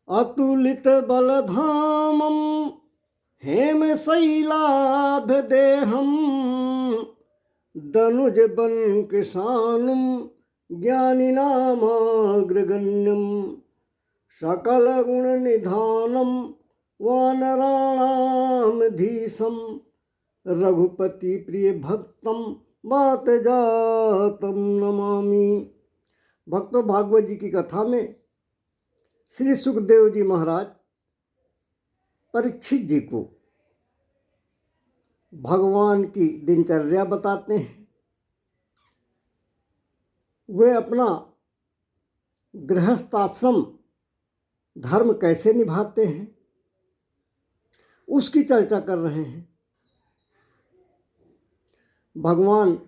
अतुलित बलधामं हेमशैलाभदेहं दनुज बन कृशानुं ज्ञानिनामाग्रगण्यं सकल गुण निधानं वानराणामधीशं रघुपति प्रिय भक्तम बात जातम नमामि। भक्तों, भागवत जी की कथा में श्री सुखदेव जी महाराज परीक्षित जी को भगवान की दिनचर्या बताते हैं। वे अपना गृहस्थाश्रम धर्म कैसे निभाते हैं उसकी चर्चा कर रहे हैं। भगवान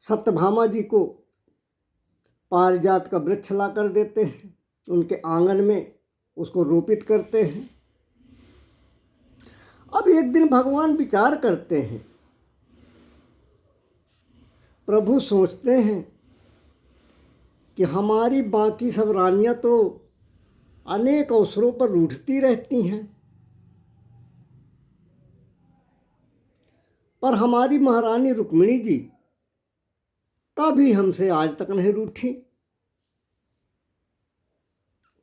सत्यभामा जी को पारिजात का वृक्ष ला कर देते हैं, उनके आंगन में उसको रोपित करते हैं। अब एक दिन भगवान विचार करते हैं, प्रभु सोचते हैं कि हमारी बाकी सब रानियां तो अनेक अवसरों पर रूठती रहती हैं, पर हमारी महारानी रुक्मिणी जी कभी हमसे आज तक नहीं रूठी।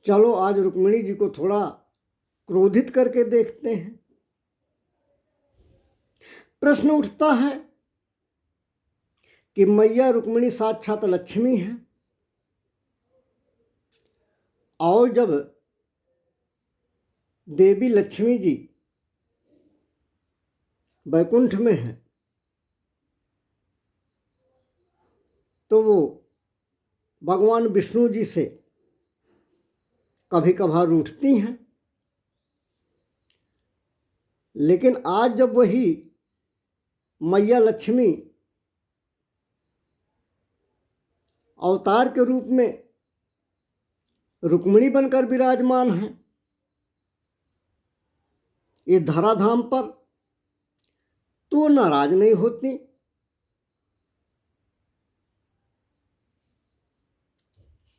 चलो आज रुक्मिणी जी को थोड़ा क्रोधित करके देखते हैं। प्रश्न उठता है कि मैया रुक्मिणी साक्षात लक्ष्मी है, और जब देवी लक्ष्मी जी वैकुंठ में है तो वो भगवान विष्णु जी से कभी कभार रूठती हैं, लेकिन आज जब वही मैया लक्ष्मी अवतार के रूप में रुक्मिणी बनकर विराजमान है इस धराधाम पर, तो नाराज नहीं होती।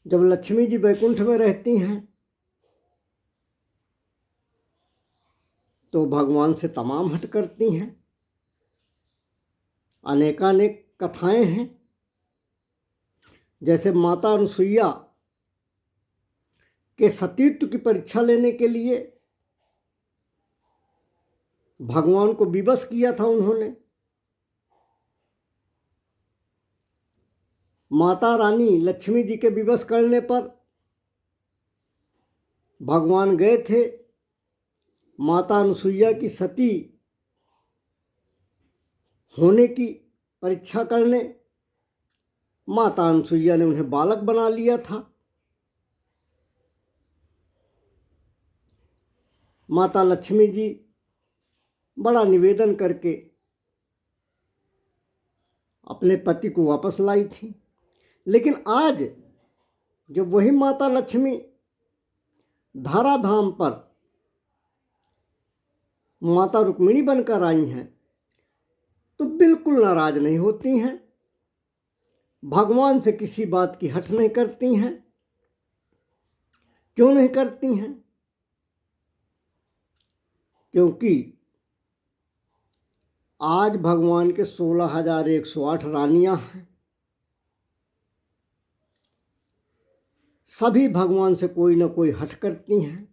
जब लक्ष्मी जी वैकुंठ में रहती हैं तो भगवान से तमाम हट करती हैं। अनेकानेक कथाएं हैं, जैसे माता अनुसुईया के सतीत्व की परीक्षा लेने के लिए भगवान को विवश किया था उन्होंने। माता रानी लक्ष्मी जी के विवश करने पर भगवान गए थे माता अनुसुईया की सती होने की परीक्षा करने। माता अनुसुईया ने उन्हें बालक बना लिया था। माता लक्ष्मी जी बड़ा निवेदन करके अपने पति को वापस लाई थी, लेकिन आज जब वही माता लक्ष्मी धराधाम पर माता रुक्मिणी बनकर आई हैं तो बिल्कुल नाराज नहीं होती हैं, भगवान से किसी बात की हट नहीं करती हैं। क्यों नहीं करती हैं? क्योंकि आज भगवान के 16,108 रानियां हैं। सभी भगवान से कोई ना कोई हट करती हैं।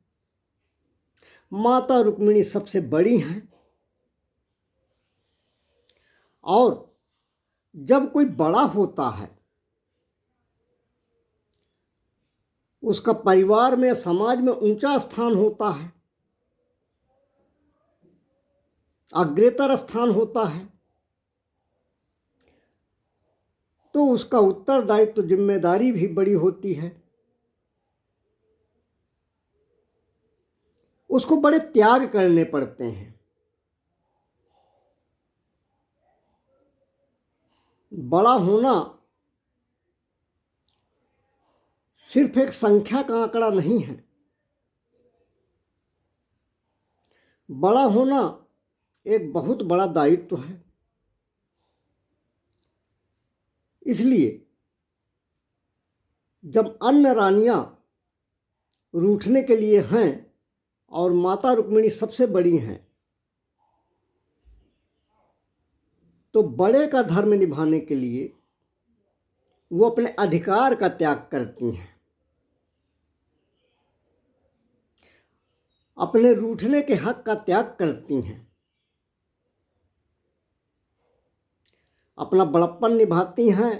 माता रुक्मिणी सबसे बड़ी हैं, और जब कोई बड़ा होता है उसका परिवार में समाज में ऊंचा स्थान होता है, अग्रेतर स्थान होता है, तो उसका उत्तरदायित्व जिम्मेदारी भी बड़ी होती है। उसको बड़े त्याग करने पड़ते हैं। बड़ा होना सिर्फ एक संख्या का आंकड़ा नहीं है। बड़ा होना एक बहुत बड़ा दायित्व है। इसलिए जब अन्य रानियां रूठने के लिए हैं और माता रुक्मिणी सबसे बड़ी हैं, तो बड़े का धर्म निभाने के लिए वो अपने अधिकार का त्याग करती हैं, अपने रूठने के हक का त्याग करती हैं, अपना बड़प्पन निभाती हैं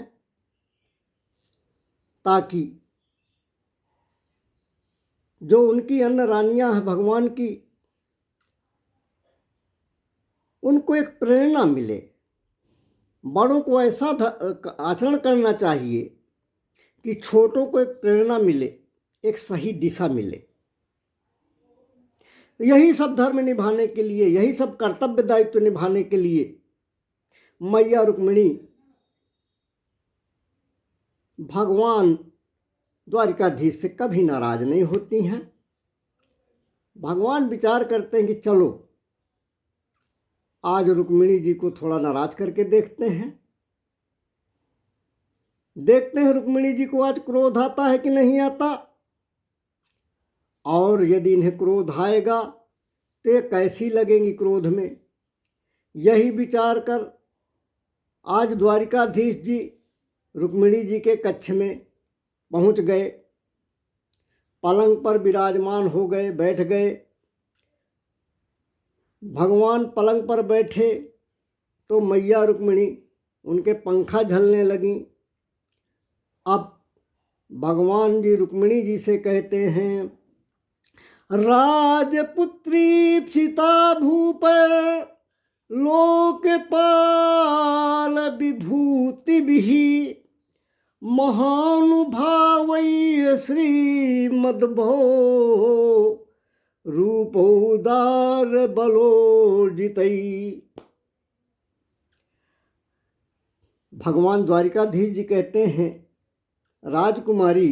ताकि जो उनकी अन्य रानियां हैं भगवान की, उनको एक प्रेरणा मिले। बड़ों को ऐसा आचरण करना चाहिए कि छोटों को एक प्रेरणा मिले, एक सही दिशा मिले। यही सब धर्म निभाने के लिए, यही सब कर्तव्य दायित्व निभाने के लिए मैया रुक्मिणी भगवान द्वारिकाधीश से कभी नाराज नहीं होती हैं। भगवान विचार करते हैं कि चलो आज रुक्मिणी जी को थोड़ा नाराज करके देखते हैं रुक्मिणी जी को आज क्रोध आता है कि नहीं आता, और यदि इन्हें क्रोध आएगा तो ये कैसी लगेंगी क्रोध में। यही विचार कर आज द्वारिकाधीश जी रुक्मिणी जी के कक्ष में पहुंच गए, पलंग पर विराजमान हो गए, बैठ गए। भगवान पलंग पर बैठे तो मैया रुक्मिणी उनके पंखा झलने लगी। अब भगवान जी रुक्मिणी जी से कहते हैं, राजपुत्री सीता भूप लोकपाल विभूति बिहि महानुभावै श्रीमद्भो रूपोदार बलोर्जितै। भगवान द्वारिकाधीश जी कहते हैं, राजकुमारी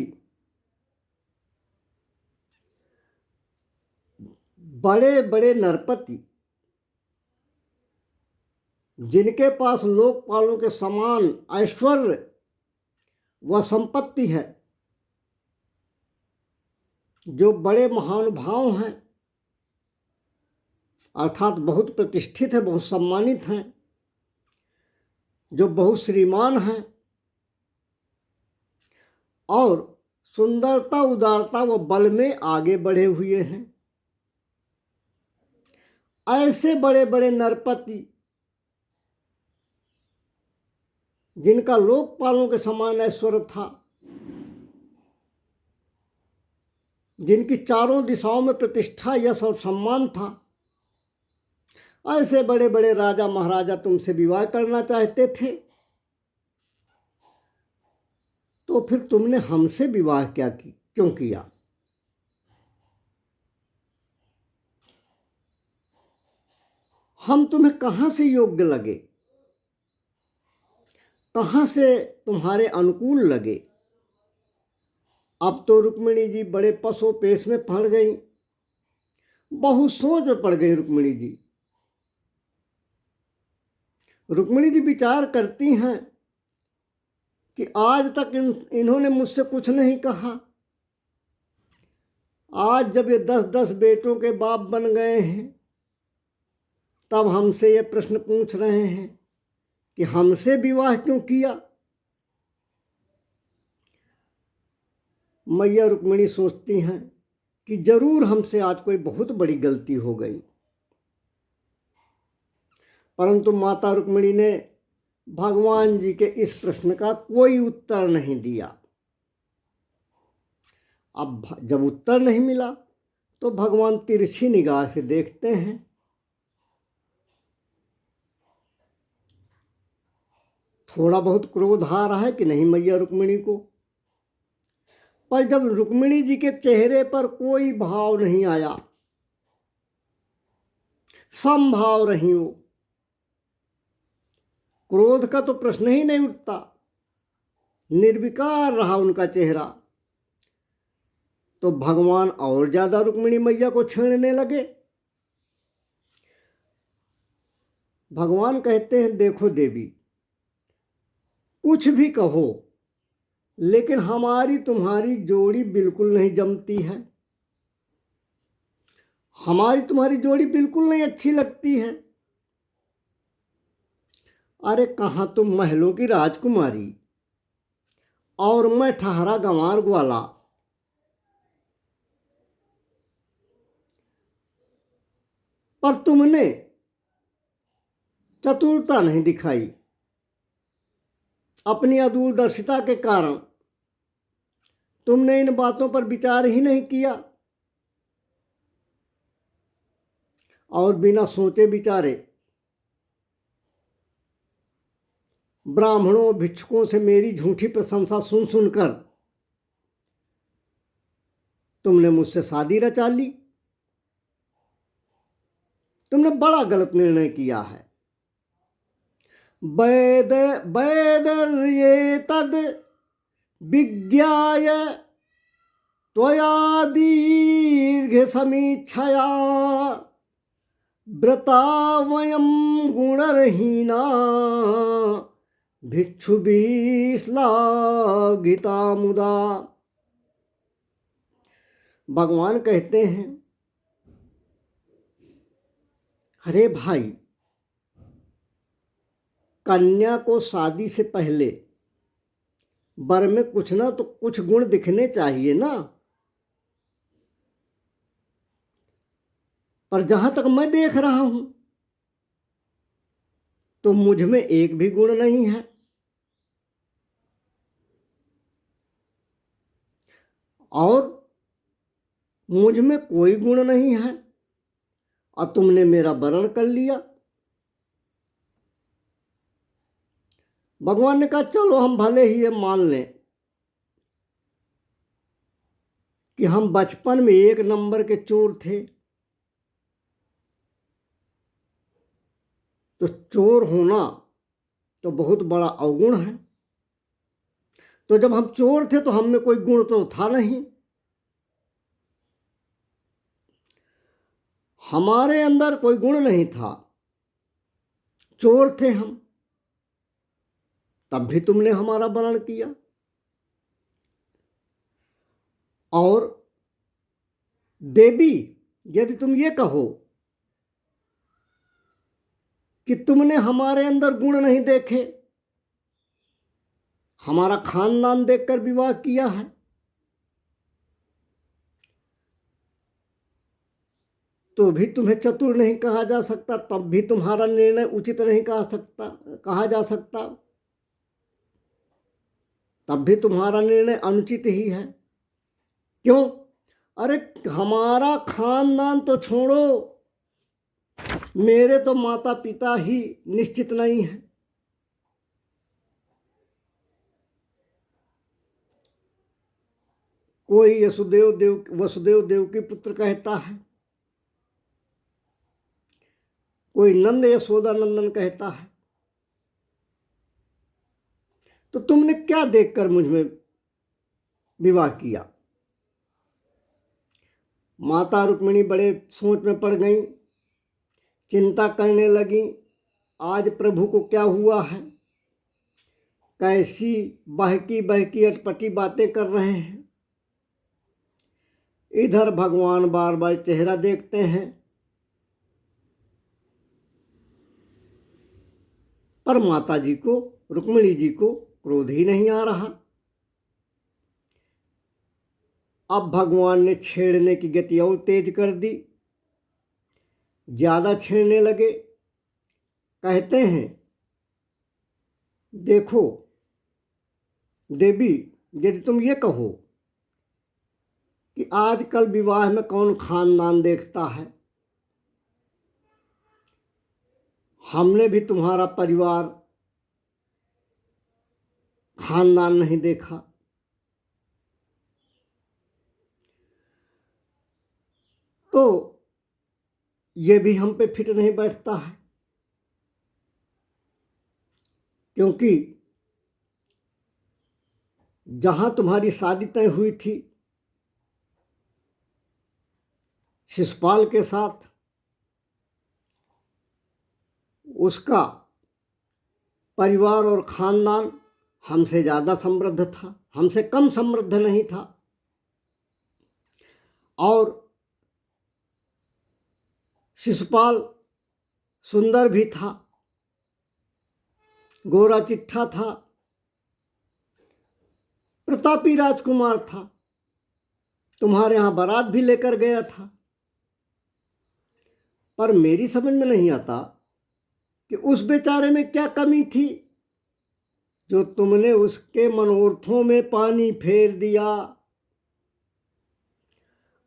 बड़े बड़े नरपति जिनके पास लोकपालों के समान ऐश्वर्य व संपत्ति है, जो बड़े महानुभाव हैं अर्थात बहुत प्रतिष्ठित है, बहुत सम्मानित हैं, जो बहुत श्रीमान हैं और सुंदरता उदारता व बल में आगे बढ़े हुए हैं, ऐसे बड़े बड़े नरपति जिनका लोकपालों के समान ऐश्वर्य था, जिनकी चारों दिशाओं में प्रतिष्ठा यश और सम्मान था, ऐसे बड़े बड़े राजा महाराजा तुमसे विवाह करना चाहते थे, तो फिर तुमने हमसे विवाह क्यों किया? हम तुम्हें कहाँ से योग्य लगे, कहाँ से तुम्हारे अनुकूल लगे? अब तो रुक्मिणी जी बड़े पसोपेश में पड़ गई, बहुत सोच में पड़ गई रुक्मिणी जी। रुक्मिणी जी विचार करती हैं कि आज तक इन्होंने मुझसे कुछ नहीं कहा, आज जब ये 10-10 बेटों के बाप बन गए हैं तब हमसे ये प्रश्न पूछ रहे हैं कि हमसे विवाह क्यों किया। मैया रुक्मिणी सोचती हैं कि जरूर हमसे आज कोई बहुत बड़ी गलती हो गई, परंतु माता रुक्मिणी ने भगवान जी के इस प्रश्न का कोई उत्तर नहीं दिया। अब जब उत्तर नहीं मिला तो भगवान तिरछी निगाह से देखते हैं। थोड़ा बहुत क्रोध आ रहा है कि नहीं मैया रुक्मिणी को, पर जब रुक्मिणी जी के चेहरे पर कोई भाव नहीं आया, समभाव रही वो, क्रोध का तो प्रश्न ही नहीं उठता, निर्विकार रहा उनका चेहरा, तो भगवान और ज्यादा रुक्मिणी मैया को छेड़ने लगे। भगवान कहते हैं, देखो देवी, कुछ भी कहो लेकिन हमारी तुम्हारी जोड़ी बिल्कुल नहीं जमती है। हमारी तुम्हारी जोड़ी बिल्कुल नहीं अच्छी लगती है। अरे कहाँ तुम महलों की राजकुमारी और मैं ठहरा गंवार ग्वाला। पर तुमने चतुरता नहीं दिखाई। अपनी अदूरदर्शिता के कारण तुमने इन बातों पर विचार ही नहीं किया और बिना सोचे विचारे ब्राह्मणों भिक्षुकों से मेरी झूठी प्रशंसा सुन सुनकर तुमने मुझसे शादी रचा ली। तुमने बड़ा गलत निर्णय किया है। वैदर्ये तद विज्ञाय त्वया दीर्घ समीक्षया व्रता वयं गुणरहीना भिक्षुभिः श्लाघिता मुदा। भगवान कहते हैं, अरे भाई, कन्या को शादी से पहले वर में कुछ ना तो कुछ गुण दिखने चाहिए ना। पर जहां तक मैं देख रहा हूं तो मुझ में एक भी गुण नहीं है। और मुझ में कोई गुण नहीं है और तुमने मेरा वरण कर लिया। भगवान ने कहा, चलो हम भले ही ये मान लें कि हम बचपन में एक नंबर के चोर थे, तो चोर होना तो बहुत बड़ा अवगुण है। तो जब हम चोर थे तो हम में कोई गुण तो था नहीं। हमारे अंदर कोई गुण नहीं था, चोर थे हम, तब भी तुमने हमारा वरण किया। और देवी, यदि तुम ये कहो कि तुमने हमारे अंदर गुण नहीं देखे, हमारा खानदान देखकर विवाह किया है, तो भी तुम्हें चतुर नहीं कहा जा सकता, तब भी तुम्हारा निर्णय उचित नहीं कहा जा सकता, तब भी तुम्हारा निर्णय अनुचित ही है। क्यों? अरे हमारा खानदान तो छोड़ो, मेरे तो माता पिता ही निश्चित नहीं है। कोई वसुदेव देव के पुत्र कहता है, कोई नंद यशोदा नंदन कहता है। तो तुमने क्या देखकर मुझ में विवाह किया? माता रुक्मिणी बड़े सोच में पड़ गई, चिंता करने लगी, आज प्रभु को क्या हुआ है, कैसी बहकी बहकी अटपटी बातें कर रहे हैं। इधर भगवान बार बार चेहरा देखते हैं, पर माता जी को, रुक्मिणी जी को क्रोध ही नहीं आ रहा। अब भगवान ने छेड़ने की गति और तेज कर दी, ज्यादा छेड़ने लगे। कहते हैं, देखो देवी, यदि तुम ये कहो कि आजकल विवाह में कौन खानदान देखता है, हमने भी तुम्हारा परिवार खानदान नहीं देखा, तो ये भी हम पे फिट नहीं बैठता है। क्योंकि जहां तुम्हारी शादी तय हुई थी शिशुपाल के साथ, उसका परिवार और खानदान हमसे ज़्यादा समृद्ध था, हमसे कम समृद्ध नहीं था। और शिशुपाल सुंदर भी था, गोरा चिट्ठा था, प्रतापी राजकुमार था, तुम्हारे यहाँ बारात भी लेकर गया था। पर मेरी समझ में नहीं आता कि उस बेचारे में क्या कमी थी जो तुमने उसके मनोरथों में पानी फेर दिया।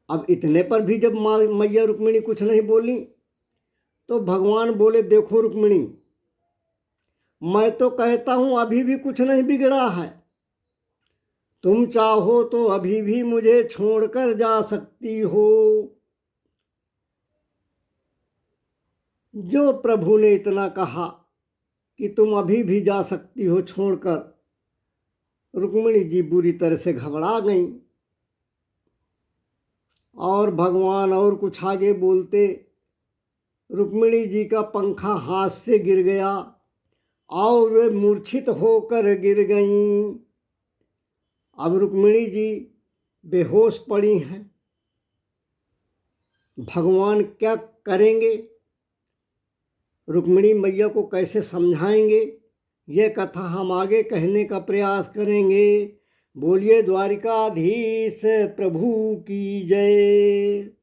अब इतने पर भी जब मैया रुक्मिणी कुछ नहीं बोली तो भगवान बोले, देखो रुक्मिणी, मैं तो कहता हूं अभी भी कुछ नहीं बिगड़ा है। तुम चाहो तो अभी भी मुझे छोड़कर जा सकती हो। जो प्रभु ने इतना कहा कि तुम अभी भी जा सकती हो छोड़कर, रुक्मिणी जी बुरी तरह से घबरा गईं। और भगवान और कुछ आगे बोलते, रुक्मिणी जी का पंखा हाथ से गिर गया और वे मूर्छित होकर गिर गईं। अब रुक्मिणी जी बेहोश पड़ी हैं। भगवान क्या करेंगे, रुक्मिणी मैया को कैसे समझाएंगे, ये कथा हम आगे कहने का प्रयास करेंगे। बोलिए द्वारिकाधीश प्रभु की जय।